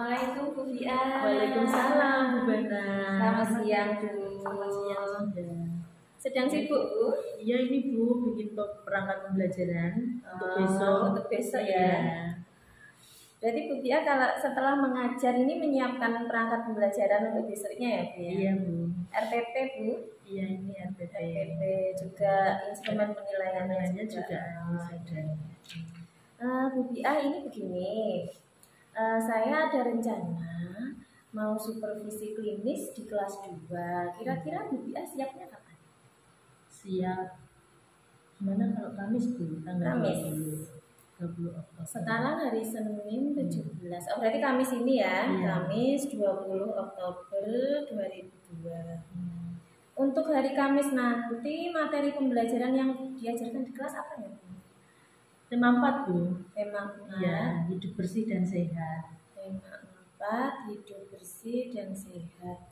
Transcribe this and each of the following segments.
Assalamualaikum Bu Fia. Waalaikumsalam Bu Bana. Selamat siang Bu. Selamat siang sudah. Sedang sibuk Bu? Iya ini Bu bikin perangkat pembelajaran untuk besok. Untuk besok ya. Berarti Bu Fia kalau setelah mengajar ini menyiapkan perangkat pembelajaran untuk besoknya ya Bu ya? Iya Bu. RPP Bu? Iya ini RPP. RPP juga instrumen penilaiannya juga. Bu Fia ini begini. Saya ada rencana mau supervisi klinis di kelas 2. Kira-kira Bu Fia siapnya kapan? Siap. Gimana kalau Kamis Bu? Tanggal Kamis. 20 Oktober. Sekarang hari Senin 17. Oh berarti Kamis ini ya? Iya. Kamis 20 Oktober 2002. Untuk hari Kamis nanti materi pembelajaran yang diajarkan di kelas apa ya Bu? Tema 4 Bu. Tema 4. Ya, hidup bersih dan sehat. Tema 4, hidup bersih dan sehat.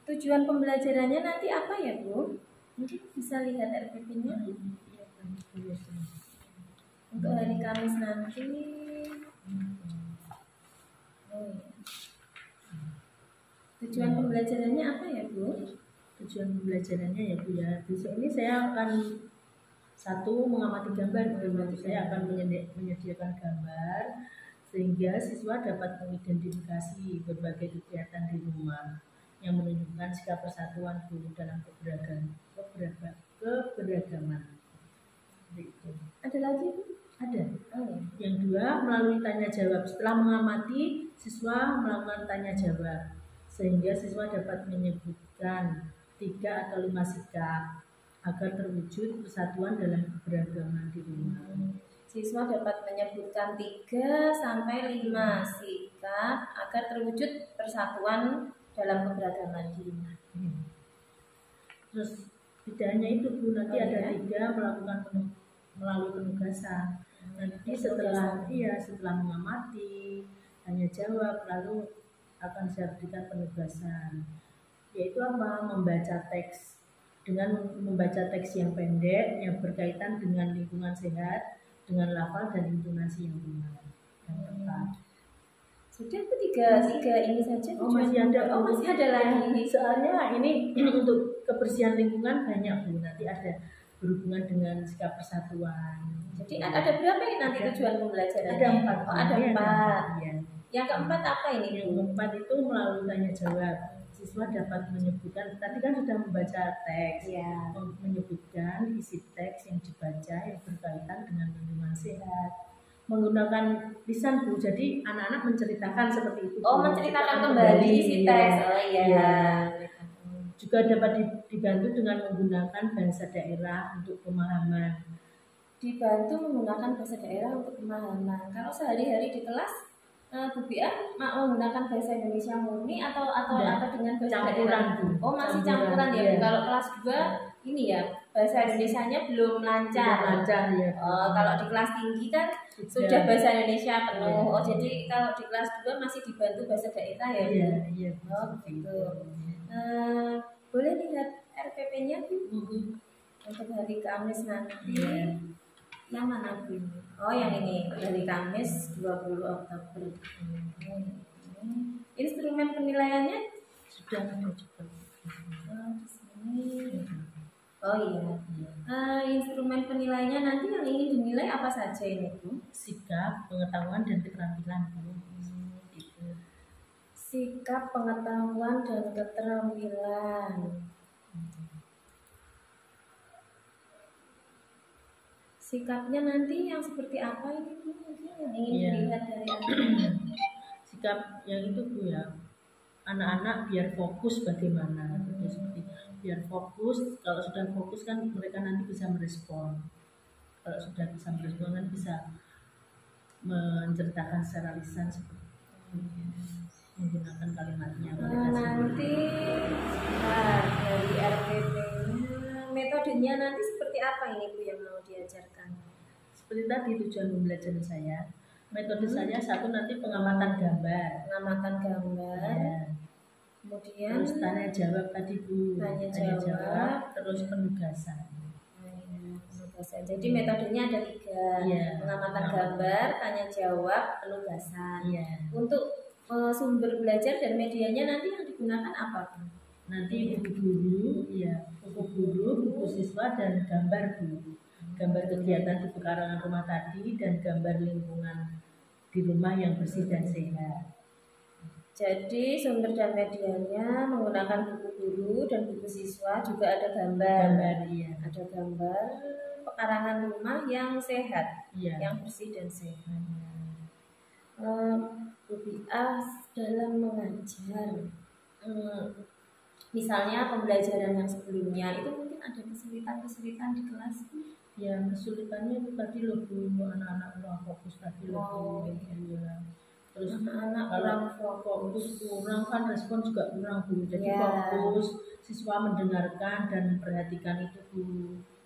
Tujuan pembelajarannya nanti apa ya Bu? Mungkin bisa lihat RPP-nya. Untuk hari Kamis nanti. Tujuan pembelajarannya apa ya Bu? Tujuan pembelajarannya ya Bu ya. Besok ini saya akan mengamati gambar. Saya akan menyediakan gambar sehingga siswa dapat mengidentifikasi berbagai kegiatan di rumah yang menunjukkan sikap persatuan guru dalam keberagaman. Itu. Ada lagi Bu? Ada. Oh, ya. Yang dua, melalui tanya jawab. Setelah mengamati, siswa melakukan tanya jawab sehingga siswa dapat menyebutkan 3 atau 5 sikap agar terwujud persatuan dalam keberagaman di rumah. Siswa dapat menyebutkan 3 sampai 5 sikap agar terwujud persatuan dalam keberagaman di rumah. Terus tidak hanya itu Bu, nanti ada 3 melakukan melalui penugasan. Nanti setelah mengamati, tanya jawab, lalu akan saya berikan penugasan. Yaitu apa? Membaca teks. Dengan membaca teks yang pendek yang berkaitan dengan lingkungan sehat, dengan lafal dan intonasi yang benar dan tepat. Sudah Bu, tiga ini saja. Masih ada lagi. Soalnya ini untuk kebersihan lingkungan banyak Bu. Nanti ada berhubungan dengan sikap persatuan. Jadi ada berapa ini nanti tujuan pembelajaran? Ada 4. Ada 4. Ya. Yang keempat apa ini? Yang keempat itu melalui tanya jawab. Siswa dapat menyebutkan, tadi kan sudah membaca teks, ya. Menyebutkan isi teks yang dibaca yang berkaitan dengan lingkungan sehat. Menggunakan lisan Bu, jadi anak-anak menceritakan seperti itu. Menceritakan kembali isi teks. Oh iya. Ya. Juga dapat dibantu dengan menggunakan bahasa daerah untuk pemahaman. Dibantu menggunakan bahasa daerah untuk pemahaman. Kalau sehari-hari di kelas, Bu Fia menggunakan bahasa Indonesia murni atau dengan bahasa daerah? Masih campuran ya. Iya. Kalau kelas 2 ini ya bahasa Indonesianya belum lancar. Ya. Kalau di kelas tinggi kan sudah bahasa Indonesia penuh. Jadi kalau di kelas 2 masih dibantu bahasa daerah ya. Iya. Begitu. Boleh lihat RPP-nya Bu? Untuk hari Kamis nanti. Yang mana Bu? Yang ini hari Kamis 20 Oktober. Instrumen penilaiannya sudah ada juga. Di sini. Iya. Instrumen penilaiannya nanti yang ingin dinilai apa saja ini Bu? Sikap, pengetahuan dan keterampilan Bu. Sikap, pengetahuan dan keterampilan. Sikapnya nanti yang seperti apa ini Bu? Mungkin yang ingin dilihat dari anak-anak. Sikap yang itu Bu ya, anak-anak biar fokus bagaimana. Biar fokus, kalau sudah fokus kan mereka nanti bisa merespon. Kalau sudah bisa merespon kan bisa menceritakan secara lisan seperti menggunakan kalimatnya. Nanti dari RPP-nya metodenya nanti seperti apa ini Bu yang mau diajarkan? Seperti tadi tujuan pembelajaran saya. Metode saya satu nanti pengamatan gambar. Ya. Kemudian terus tanya jawab tadi Bu. Tanya jawab. Terus penugasan. penugasan. Jadi metodenya ada 3, pengamatan gambar, tanya jawab, penugasan. Untuk sumber belajar dan medianya nanti yang digunakan apa? Nanti buku guru, buku siswa dan gambar guru. Gambar kegiatan di pekarangan rumah tadi dan gambar lingkungan di rumah yang bersih dan sehat. Jadi sumber dan medianya menggunakan buku guru dan buku siswa, juga ada gambar. Ada gambar pekarangan rumah yang sehat, yang bersih dan sehat. Bu Bia dalam mengajar, misalnya pembelajaran yang sebelumnya itu mungkin ada kesulitan di kelas. Ya, kesulitannya itu tadi loh Bu, anak-anak kurang fokus tadi loh. Terus anak-anak kurang fokus, kurang kan respon juga kurang Bu. Jadi fokus, siswa mendengarkan dan memperhatikan itu Bu.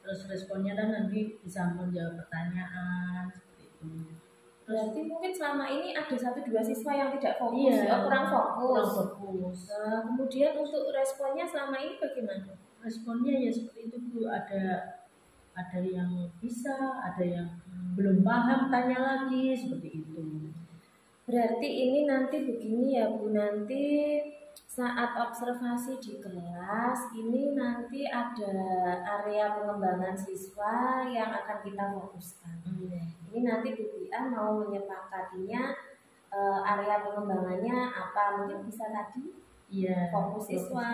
Terus responnya kan nanti bisa menjawab pertanyaan seperti itu. Berarti mungkin selama ini ada 1-2 siswa yang tidak fokus, kurang fokus. Kemudian untuk responnya selama ini bagaimana? Responnya ya seperti itu Bu, ada yang bisa, ada yang belum paham, tanya lagi seperti itu. Berarti ini nanti begini ya Bu, nanti saat observasi di kelas ini nanti ada area pengembangan siswa yang akan kita fokuskan. Ini nanti Bu Bia mau menyepakatinya area pengembangannya apa, mungkin bisa tadi fokus siswa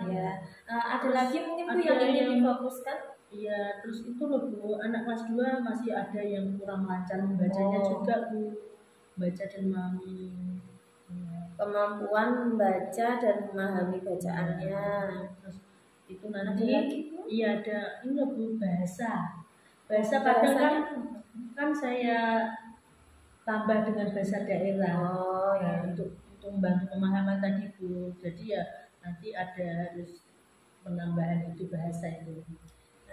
ya. Ada lagi mungkin Bu yang ingin difokuskan? Iya, terus itu loh Bu, anak kelas 2 masih ada yang kurang lancar membacanya juga Bu, baca dan memahami. Kemampuan membaca dan memahami bacaannya. Terus itu nanti ada ini loh Bu, bahasa kadang kan saya tambah dengan bahasa daerah untuk membantu pemahaman tadi Bu. Jadi ya nanti ada harus penambahan itu bahasa itu.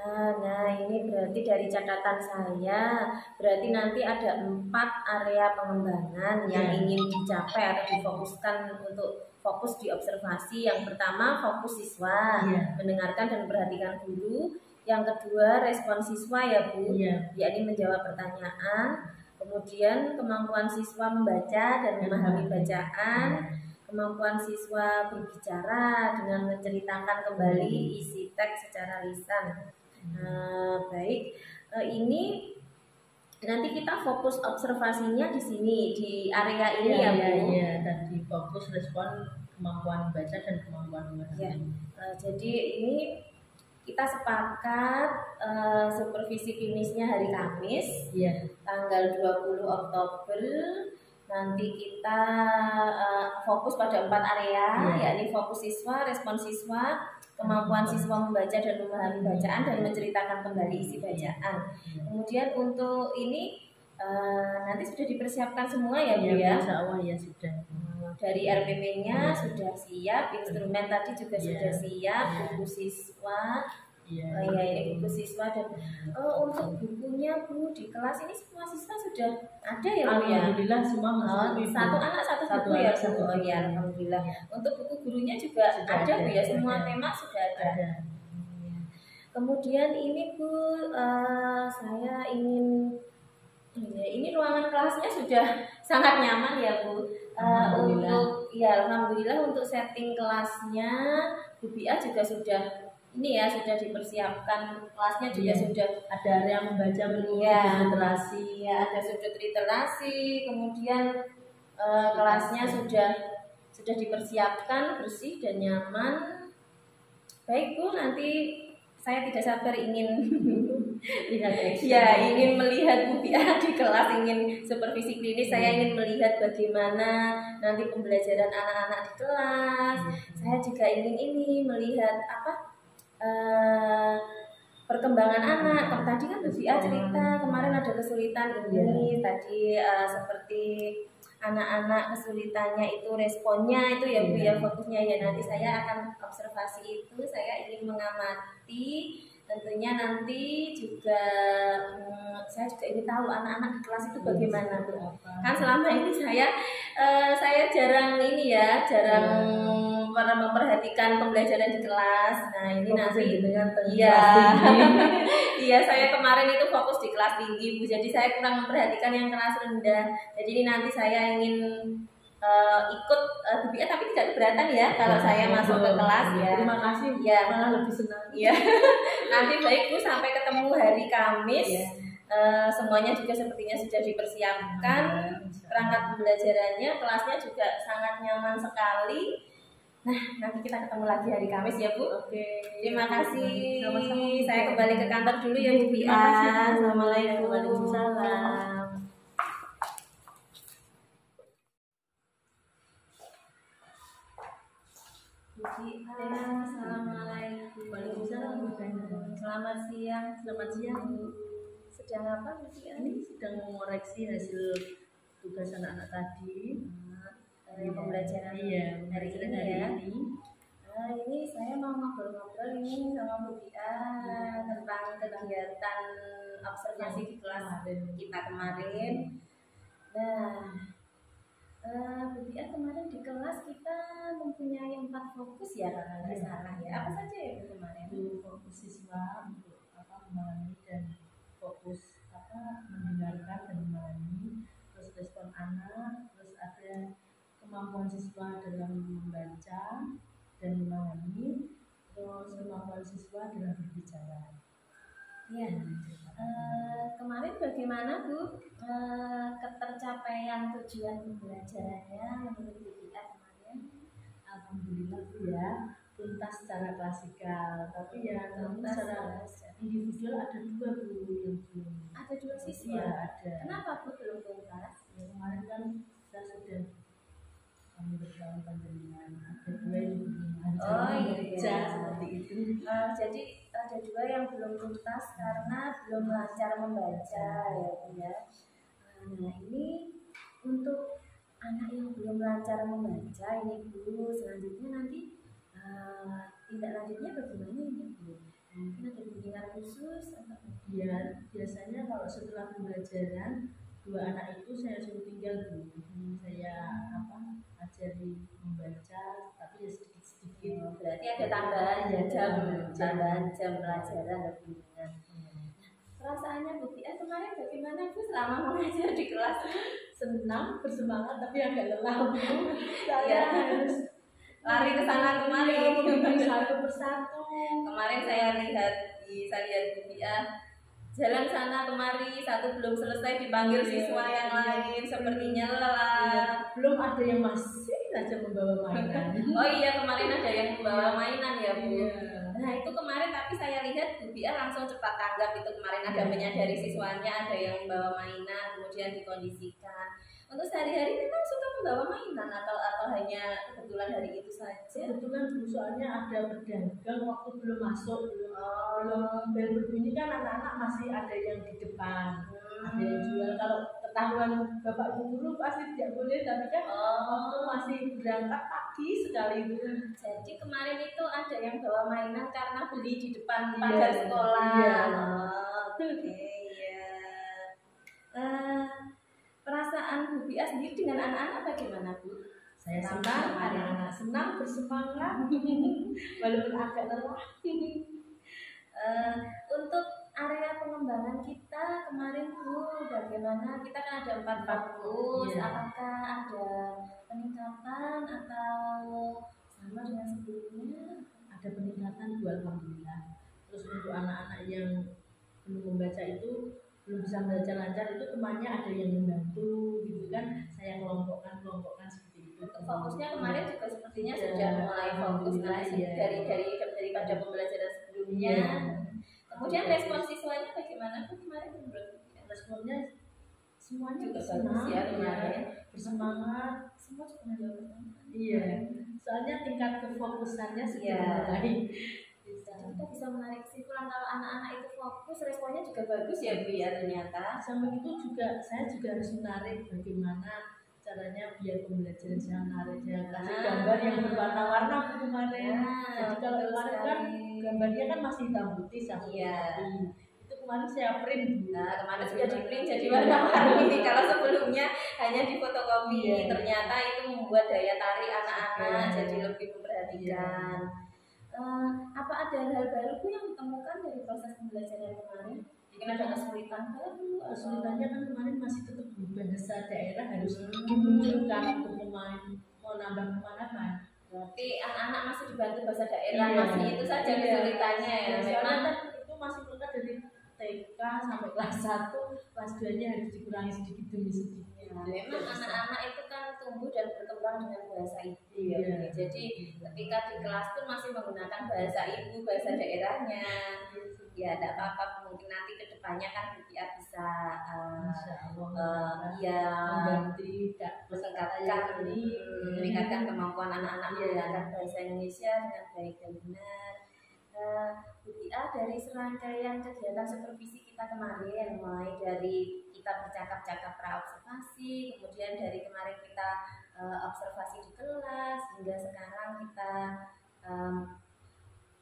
Nah ini berarti dari catatan saya, berarti nanti ada 4 area pengembangan yang ingin dicapai atau difokuskan untuk fokus di observasi. Yang pertama fokus siswa, mendengarkan dan memperhatikan guru. Yang kedua respon siswa ya Bu, yakni menjawab pertanyaan. Kemudian kemampuan siswa membaca dan memahami bacaan. Kemampuan siswa berbicara dengan menceritakan kembali isi teks secara lisan. Baik, ini nanti kita fokus observasinya di sini, di area ini ya Bu. Iya, tadi fokus respon kemampuan baca dan kemampuan memahami. Jadi ini kita sepakat supervisi klinisnya hari Kamis, tanggal 20 Oktober. Nanti kita fokus pada 4 area, yakni fokus siswa, respon siswa, kemampuan siswa membaca dan memahami bacaan dan menceritakan kembali isi bacaan. Kemudian untuk ini nanti sudah dipersiapkan semua ya Bu ya? Insya Allah ya sudah. Dari RPP-nya sudah siap, instrumen tadi juga sudah siap, buku siswa. Ini buku siswa dan untuk bukunya Bu di kelas ini semua siswa sudah ada ya Bu ya? Alhamdulillah semua satu anak satu buku ya Bu. Alhamdulillah. Untuk buku gurunya juga sudah ada Bu ya, semua tema sudah ada. Kemudian ini Bu, saya ingin ini ruangan kelasnya sudah sangat nyaman ya Bu. Alhamdulillah untuk setting kelasnya Bu Bia juga sudah sudah dipersiapkan, kelasnya juga sudah ada area membaca literasi, ada sudut literasi, kemudian kelasnya sudah dipersiapkan bersih dan nyaman. Baik Bu, nanti saya tidak sabar ingin ingin melihat Bu Bia di kelas, ingin supervisi klinis. Saya ingin melihat bagaimana nanti pembelajaran anak-anak di kelas. Saya juga ingin melihat perkembangan anak. Tadi kan Bu Bia cerita kemarin ada kesulitan ini tadi seperti anak-anak kesulitannya itu responnya itu ya Bu ya, fokusnya ya. Nanti saya akan observasi itu, saya ingin mengamati. Tentunya nanti juga saya juga ingin tahu anak-anak di kelas itu bagaimana Bu. Kan selama ini saya jarang memperhatikan pembelajaran di kelas. Nah ini nanti Iya, saya kemarin itu fokus di kelas tinggi Bu, jadi saya kurang memperhatikan yang kelas rendah. Jadi ini nanti saya ingin ikut BBA tapi tidak keberatan ya kalau saya masuk ke kelas ya. Terima kasih. Ya. Malah lebih senang. Ya. Nanti baik Bu, sampai ketemu hari Kamis. Ya. Semuanya juga sepertinya sudah dipersiapkan. Perangkat pembelajarannya, kelasnya juga sangat nyaman sekali. Nah, nanti kita ketemu lagi hari Kamis ya Bu. Oke. Terima kasih. Sama-sama. Saya kembali ke kantor dulu ya Bu. Terima kasih. Assalamualaikum. Waalaikumsalam. Assalamualaikum. Waalaikumsalam. Selamat siang. Selamat siang. Sedang apa Bu? Ini sedang mengoreksi hasil tugas anak-anak tadi. Pembelajaran Iya, hari pembelajaran ini hari ya. ini. Ini saya mau ngobrol-ngobrol ini sama Bu Bia tentang kegiatan observasi di kelas kita kemarin. Nah, Bu Bia kemarin di kelas kita mempunyai 4 fokus ya kalau nggak salah ya. Apa saja ya Bu kemarin? Itu fokus siswa untuk memahami dan fokus mendengarkan dan memahami, terus respon anak, terus ada kemampuan siswa dalam membaca dan memahami, terus kemampuan siswa dalam berbicara. Ya, kemarin bagaimana Bu ketercapaian tujuan pembelajarannya menurut Bu Bia kemarin? Alhamdulillah Bu ya, tuntas secara klasikal, tapi ya namun secara individual ada 2 Bu yang belum. Ada 2 siswa? Iya ada. Kenapa Bu belum tuntas? Ya, kemarin kan kita sudah bertahun panjenengan, ada 2 yang belum lancar seperti itu. Jadi ada 2 yang belum tuntas karena belum lancar membaca ya Bu ya. Nah ini untuk anak yang belum lancar membaca ini Bu, selanjutnya nanti tindak lanjutnya bagaimana ini Bu? Mungkin ada bimbingan khusus atau? Ya biasanya kalau setelah pembelajaran 2 anak itu saya suruh tinggal Bu. Saya ajari membaca tapi ya sedikit-sedikit. Berarti ada tambahan jam pelajaran dan bimbingan. Perasaannya Bu Bia kemarin bagaimana Bu selama mengajar di kelas? Senang, bersemangat tapi agak lelah Bu. Saya harus lari ke sana kemari satu persatu. Kemarin saya lihat Bu Bia jalan sana kemari, satu belum selesai dipanggil siswa yang lain, sepertinya lelah. Belum ada yang masih saja membawa mainan. Oh iya, kemarin ada yang membawa mainan ya Bu. Nah itu kemarin tapi saya lihat Bu Bia langsung cepat tanggap itu kemarin ada menyadari siswanya ada yang membawa mainan kemudian dikondisikan. Untuk sehari-hari memang suka membawa mainan atau hanya kebetulan hari itu saja? Kebetulan Bu, soalnya ada pedagang waktu belum masuk, belum bel berbunyi kan anak-anak masih ada yang di depan, ada yang jual. Kalau ketahuan bapak ibu guru pasti tidak boleh, tapi kan waktu masih berangkat pagi sekali Bu. Jadi kemarin itu ada yang bawa mainan karena beli di depan pagar sekolah. Perasaan Bu Bia sendiri dengan anak-anak bagaimana Bu? Saya senang, anak-anak senang, bersemangat, walaupun agak lelah. Untuk area pengembangan kita kemarin Bu, bagaimana? Kita kan ada 4 fokus, apakah ada peningkatan atau sama dengan sebelumnya? Ada peningkatan Bu, alhamdulillah. Terus untuk anak-anak yang belum membaca itu belum bisa membaca lancar itu temannya ada yang membantu gitu kan, saya kelompokkan seperti itu. Fokusnya kemarin juga sepertinya sudah mulai fokus daripada pembelajaran sebelumnya. Kemudian respon siswanya bagaimana Bu kemarin menurut? Responnya semuanya juga senang ya kemarin, bersemangat, semua juga menjawab. Iya, soalnya tingkat kefokusannya sudah mulai. Kita bisa menarik kesimpulan kalau anak-anak itu fokus, responnya juga bagus ya Bu ya ternyata. Sama itu juga saya juga harus menarik bagaimana caranya biar pembelajaran saya menarik. Saya kasih gambar yang berwarna-warna kemarin. Jadi kalau kemarin kan gambarnya kan masih hitam putih sama itu kemarin saya print. Nah kemarin sudah di print jadi warna-warni. Kalau sebelumnya hanya di fotokopi, ternyata itu membuat daya tarik anak-anak jadi lebih memperhatikan. Apa ada hal baru Bu yang ditemukan dari proses pembelajaran kemarin? ceritanya kan kemarin masih tetap di bahasa daerah harus dimunculkan untuk pemain mau nambah pemahaman. Berarti anak-anak masih dibantu bahasa daerah, Iya. masih itu saja kesulitannya ya. Soalnya Memang kan itu masih melekat dari TK sampai kelas 1, kelas 2-nya harus dikurangi sedikit demi sedikit. memang anak-anak itu kan tumbuh dan berkembang dengan bahasa ibu ya. Iya. Jadi ketika di kelas pun masih menggunakan bahasa ibu, bahasa daerahnya. Ya tidak apa-apa, mungkin nanti kedepannya kan BPA bisa Insya Allah ya mengganti meningkatkan kemampuan anak-anak menggunakan bahasa Indonesia dengan baik dan benar. BPA dari serangkaian kegiatan supervisi kita kemarin, mulai dari kita bercakap-cakap pra-observasi, kemudian dari kemarin kita observasi di kelas, hingga sekarang kita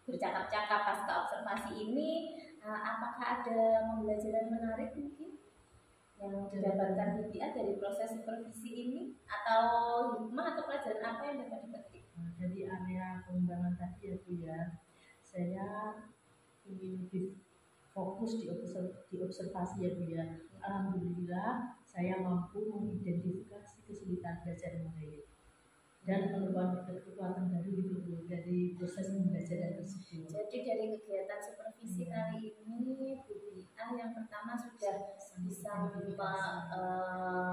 bercakap-cakap pasca observasi ini, apakah ada pembelajaran menarik mungkin yang didapatkan BPA dari proses supervisi ini, atau hikmah atau pelajaran apa yang dapat dipetik? Dari area pengembangan tadi ya Bu ya, saya ingin lebih fokus di observasi ya Bu ya. Alhamdulillah saya mampu mengidentifikasi kesulitan belajar mengajar dan menemukan kekuatan baru gitu Bu dari proses pembelajaran tersebut. Jadi dari kegiatan supervisi kali ini BPA yang pertama sudah bisa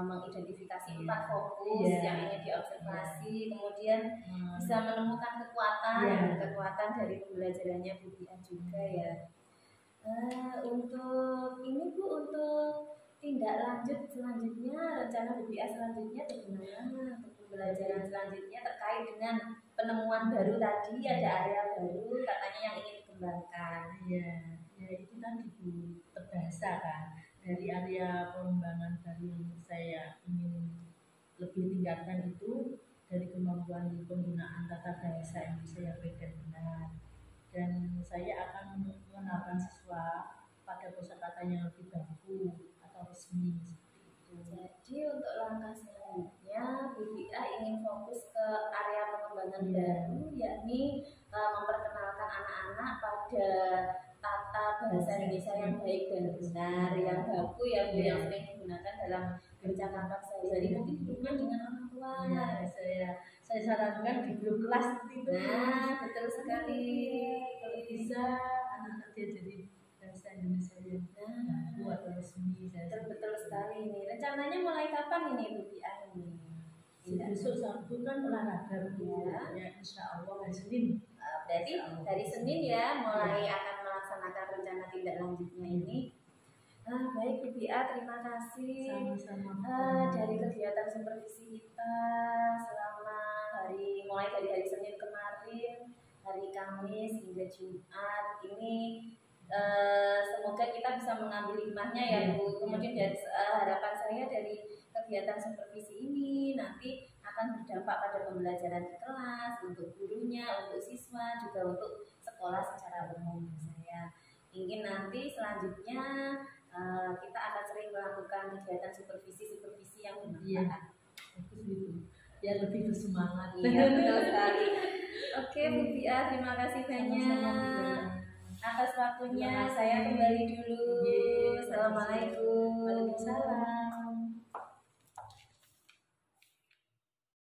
mengidentifikasi 4 fokus yang ingin diobservasi, kemudian bisa menemukan kekuatan dari pembelajarannya BPA juga ya. Untuk ini Bu, untuk tindak lanjut selanjutnya, rencana BPA selanjutnya bagaimana untuk pembelajaran selanjutnya terkait dengan penemuan baru tadi, ada area baru katanya yang ingin dikembangkan. Ya itu tadi Bu, terbahasa kan dari area pengembangan baru yang saya ingin lebih tingkatkan itu dari kemampuan penggunaan tata bahasa Indonesia yang baik dan benar, dan saya akan mengenalkan siswa pada kosakata yang lebih baku atau resmi seperti itu. Jadi untuk langkah selanjutnya BPA ingin fokus ke area pengembangan baru, yakni memperkenalkan anak-anak pada tata bahasa Indonesia yang baik dan benar, yang baku ya Bu, yang sering digunakan dalam bercakap sehari-hari, mungkin hubungan dengan orang tua. Saya sarankan di grup kelas itu. Nah, betul sekali. Kalau bisa anak-anak dia jadi bahasa Indonesia yang buat resmi. Betul sekali ini. Rencananya mulai kapan ini BPA ini? Besok Sabtu kan olahraga ya, Insya Allah hari Senin. Berarti dari Senin ya mulai akan melaksanakan rencana tindak lanjutnya ini. Baik BPA, terima kasih. Sama-sama. Dari kegiatan supervisi kita selama mulai dari hari Senin kemarin, hari Kamis hingga Jumat ini, semoga kita bisa mengambil hikmahnya ya Bu. Kemudian dari harapan saya dari kegiatan supervisi ini nanti akan berdampak pada pembelajaran di kelas, untuk gurunya, untuk siswa, juga untuk sekolah secara umum. Saya ingin nanti selanjutnya kita akan sering melakukan kegiatan supervisi yang bermanfaat. Ya lebih bersemangat. Iya betul sekali. Oke BPA, terima kasih banyak atas waktunya. Saya kembali dulu. Assalamualaikum. Waalaikumsalam.